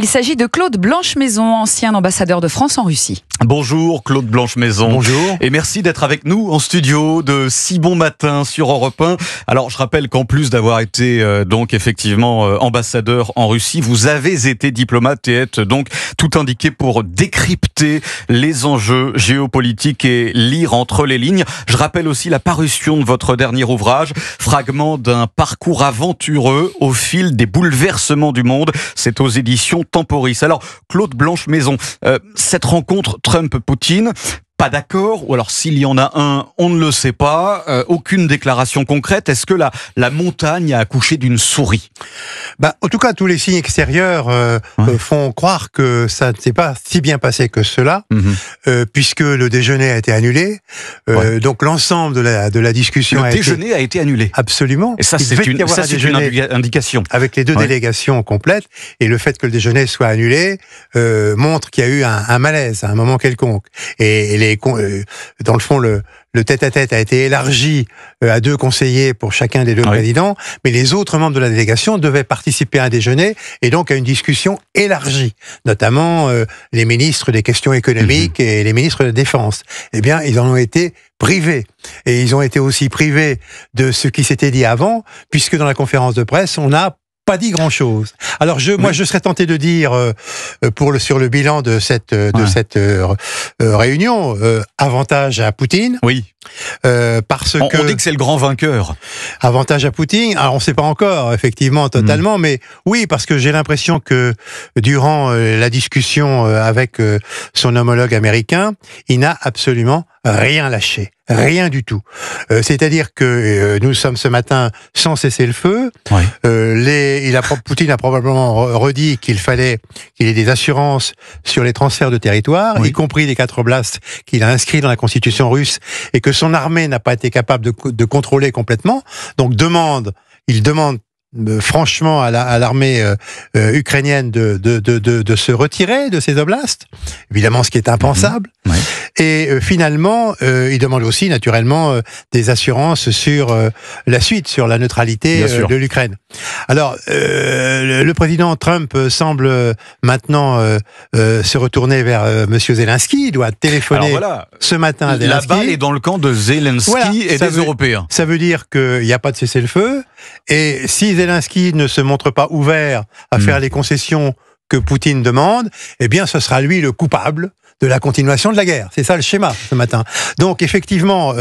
Il s'agit de Claude Blanche-Maison, ancien ambassadeur de France en Russie. Bonjour Claude Blanche-Maison. Bonjour. Et merci d'être avec nous en studio de Si Bon Matin sur Europe 1. Alors je rappelle qu'en plus d'avoir été donc effectivement ambassadeur en Russie, vous avez été diplomate et êtes donc tout indiqué pour décrypter les enjeux géopolitiques et lire entre les lignes. Je rappelle aussi la parution de votre dernier ouvrage, fragment d'un parcours aventureux au fil des bouleversements du monde. C'est aux éditions Temporis. Alors Claude Blanche-Maison, cette rencontre Trump-Poutine, pas d'accord, ou alors s'il y en a un, on ne le sait pas, aucune déclaration concrète. Est-ce que la montagne a accouché d'une souris ? En tout cas, tous les signes extérieurs font croire que ça ne s'est pas si bien passé que cela, puisque le déjeuner a été annulé. Donc l'ensemble de la discussion a été annulé. Absolument. Et ça, c'est une indication. Avec les deux délégations complètes, et le fait que le déjeuner soit annulé montre qu'il y a eu un malaise à un moment quelconque. Et dans le fond, le tête-à-tête a été élargi à 2 conseillers pour chacun des 2 présidents, mais les autres membres de la délégation devaient participer à un déjeuner et donc à une discussion élargie, notamment les ministres des questions économiques et les ministres de la Défense. Eh bien, ils en ont été privés. Et ils ont été aussi privés de ce qui s'était dit avant, puisque dans la conférence de presse, on n'a pas dit grand-chose. Alors moi, je serais tenté de dire sur le bilan de cette réunion, avantage à Poutine. Oui. Parce que on dit que c'est le grand vainqueur. Avantage à Poutine. Alors on ne sait pas encore, effectivement, totalement, mais oui, parce que j'ai l'impression que durant la discussion avec son homologue américain, il n'a absolument rien lâché. Rien du tout. C'est-à-dire que nous sommes ce matin sans cessez-le-feu. Poutine a probablement redit qu'il fallait qu'il ait des assurances sur les transferts de territoire, y compris les 4 oblasts qu'il a inscrits dans la constitution russe, et que son armée n'a pas été capable de contrôler complètement. Donc il demande franchement à l'armée ukrainienne de se retirer de ces oblasts, évidemment ce qui est impensable. Et finalement, il demande aussi naturellement des assurances sur la suite, sur la neutralité de l'Ukraine. Alors, le président Trump semble maintenant se retourner vers Monsieur Zelensky. Il doit téléphoner ce matin à Zelensky. La balle est dans le camp de Zelensky et des Européens. Ça veut dire qu'il n'y a pas de cessez-le-feu. Et si Zelensky ne se montre pas ouvert à faire les concessions que Poutine demande, eh bien, ce sera lui le coupable de la continuation de la guerre. C'est ça le schéma ce matin. Donc, effectivement,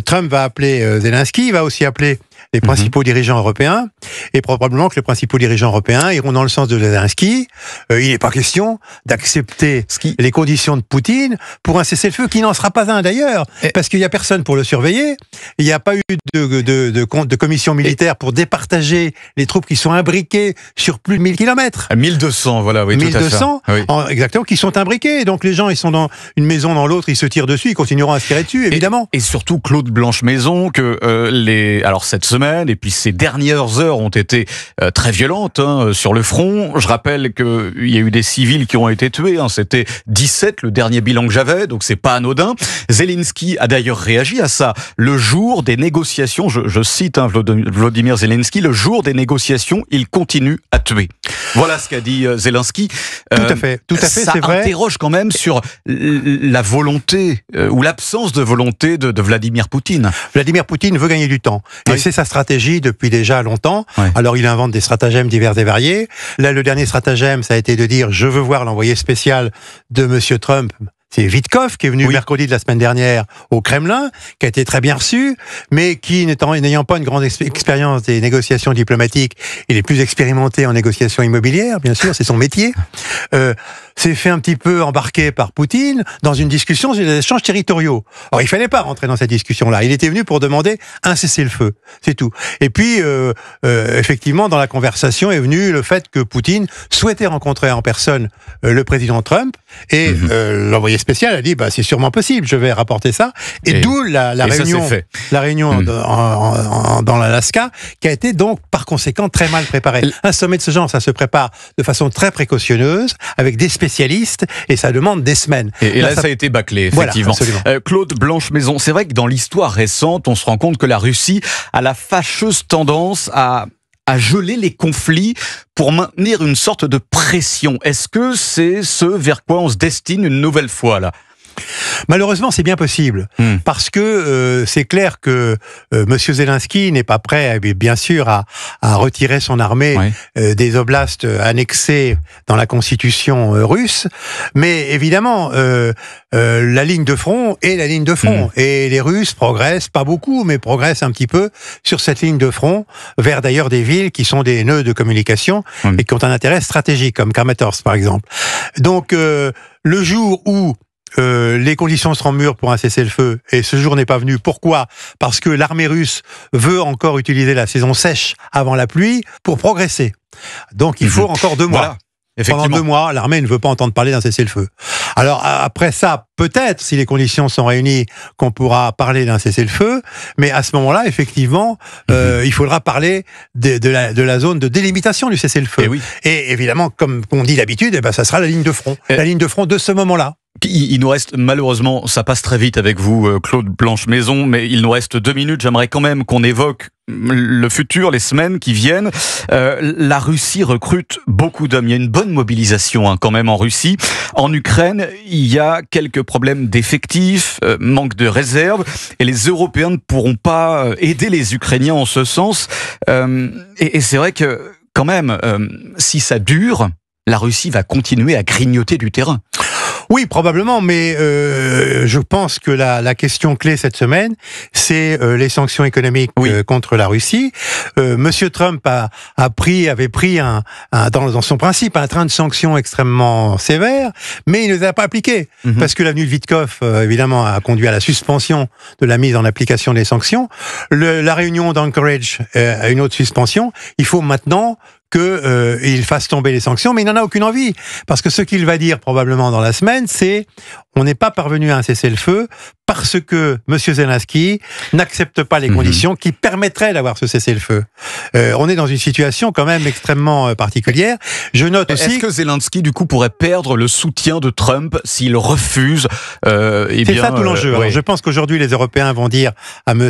Trump va appeler Zelensky, il va aussi appeler les principaux dirigeants européens, et probablement que les principaux dirigeants européens iront dans le sens de Zelensky. Il n'est pas question d'accepter les conditions de Poutine pour un cessez-le-feu qui n'en sera pas un d'ailleurs, parce qu'il n'y a personne pour le surveiller, il n'y a pas eu de commission militaire pour départager les troupes qui sont imbriquées sur plus de 1000 km. 1200, voilà, oui, 1200, tout à fait. Exactement, qui sont imbriqués. Donc les gens, ils sont dans une maison, dans l'autre, ils se tirent dessus, ils continueront à se tirer dessus, évidemment. Et surtout, Claude Blanche-Maison, que alors cette semaine, et puis ces dernières heures ont été très violentes sur le front. Je rappelle qu'il y a eu des civils qui ont été tués. C'était 17, le dernier bilan que j'avais, donc c'est pas anodin. Zelensky a d'ailleurs réagi à ça. Le jour des négociations, je cite Vladimir Zelensky, le jour des négociations, il continue à tuer. Voilà ce qu'a dit Zelensky. Tout à fait, ça c'est vrai. Interroge quand même sur la volonté ou l'absence de volonté de Vladimir Poutine. Vladimir Poutine veut gagner du temps. Et c'est sa stratégie depuis déjà longtemps. Alors il invente des stratagèmes divers et variés. Là, le dernier stratagème, ça a été de dire « je veux voir l'envoyé spécial de Monsieur Trump ». C'est Witkoff qui est venu mercredi de la semaine dernière au Kremlin, qui a été très bien reçu, mais qui, n'ayant pas une grande expérience des négociations diplomatiques, il est plus expérimenté en négociations immobilières, bien sûr, c'est son métier, s'est fait un petit peu embarquer par Poutine dans une discussion sur les échanges territoriaux. Alors, il fallait pas rentrer dans cette discussion-là. Il était venu pour demander un cessez-le-feu. C'est tout. Et puis, effectivement, dans la conversation est venu le fait que Poutine souhaitait rencontrer en personne le président Trump, et l'envoyé spécial a dit c'est sûrement possible, je vais rapporter ça, et d'où la réunion dans l'Alaska, qui a été donc par conséquent très mal préparée. Un sommet de ce genre, ça se prépare de façon très précautionneuse, avec des spécialistes, et ça demande des semaines. Et là, ça a été bâclé, effectivement. Voilà, Claude Blanche-Maison, c'est vrai que dans l'histoire récente, on se rend compte que la Russie a la fâcheuse tendance à à geler les conflits pour maintenir une sorte de pression. Est-ce que c'est ce vers quoi on se destine une nouvelle fois là ? Malheureusement, c'est bien possible, parce que c'est clair que Monsieur Zelensky n'est pas prêt, bien sûr, à retirer son armée des oblasts annexés dans la constitution russe, mais évidemment, la ligne de front est la ligne de front, et les Russes progressent, pas beaucoup, mais progressent un petit peu sur cette ligne de front, vers d'ailleurs des villes qui sont des nœuds de communication et qui ont un intérêt stratégique, comme Kramatorsk par exemple. Donc, le jour où les conditions seront mûres pour un cessez-le-feu, et ce jour n'est pas venu. Pourquoi ? Parce que l'armée russe veut encore utiliser la saison sèche avant la pluie pour progresser. Donc il faut encore 2 mois. Voilà. Pendant 2 mois, l'armée ne veut pas entendre parler d'un cessez-le-feu. Alors après ça, peut-être, si les conditions sont réunies, qu'on pourra parler d'un cessez-le-feu, mais à ce moment-là, effectivement, il faudra parler de la zone de délimitation du cessez-le-feu. Et évidemment, comme on dit d'habitude, ça sera la ligne de front. La ligne de front de ce moment-là. Il nous reste, malheureusement, ça passe très vite avec vous, Claude Blanche-Maison, mais il nous reste 2 minutes. J'aimerais quand même qu'on évoque le futur, les semaines qui viennent. La Russie recrute beaucoup d'hommes. Il y a une bonne mobilisation quand même en Russie. En Ukraine, il y a quelques problèmes d'effectifs, manque de réserves, et les Européens ne pourront pas aider les Ukrainiens en ce sens. Et c'est vrai que, quand même, si ça dure, la Russie va continuer à grignoter du terrain. Oui, probablement, mais je pense que la question clé cette semaine, c'est les sanctions économiques contre la Russie. Monsieur Trump avait pris dans son principe un train de sanctions extrêmement sévère, mais il ne les a pas appliquées, parce que l'avenue de Witkoff, évidemment, a conduit à la suspension de la mise en application des sanctions. La réunion d'Anchorage a une autre suspension. Il faut maintenant qu'il fasse tomber les sanctions, mais il n'en a aucune envie. Parce que ce qu'il va dire probablement dans la semaine, c'est on n'est pas parvenu à un cessez-le-feu parce que M. Zelensky n'accepte pas les conditions qui permettraient d'avoir ce cessez-le-feu. On est dans une situation quand même extrêmement particulière. Je note aussi... Est-ce que Zelensky, du coup, pourrait perdre le soutien de Trump s'il refuse C'est ça tout l'enjeu. Alors, je pense qu'aujourd'hui, les Européens vont dire à M.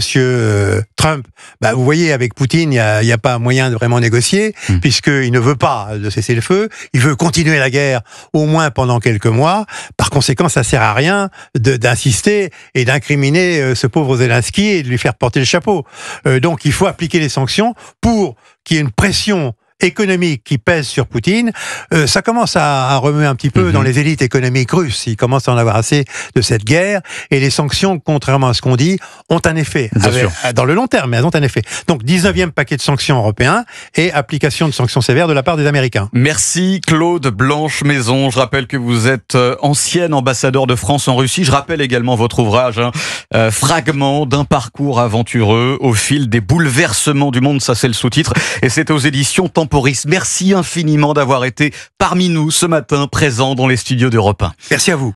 Trump, vous voyez, avec Poutine, il n'y a pas moyen de vraiment négocier, puisqu'il ne veut pas de cessez-le-feu, il veut continuer la guerre au moins pendant quelques mois. Par conséquent, ça sert à rien d'insister et d'incriminer ce pauvre Zelensky et de lui faire porter le chapeau. Donc il faut appliquer les sanctions pour qu'il y ait une pression économique qui pèse sur Poutine. Ça commence à remuer un petit peu dans les élites économiques russes. Ils commencent à en avoir assez de cette guerre, et les sanctions, contrairement à ce qu'on dit, ont un effet. Dans le long terme, mais elles ont un effet. Donc 19e paquet de sanctions européens et application de sanctions sévères de la part des Américains. Merci Claude Blanche-Maison. Je rappelle que vous êtes ancienne ambassadeur de France en Russie. Je rappelle également votre ouvrage, Fragment d'un parcours aventureux au fil des bouleversements du monde. Ça, c'est le sous-titre. Et c'est aux éditions Temporis. Merci infiniment d'avoir été parmi nous ce matin, présent dans les studios d'Europe 1. Merci à vous.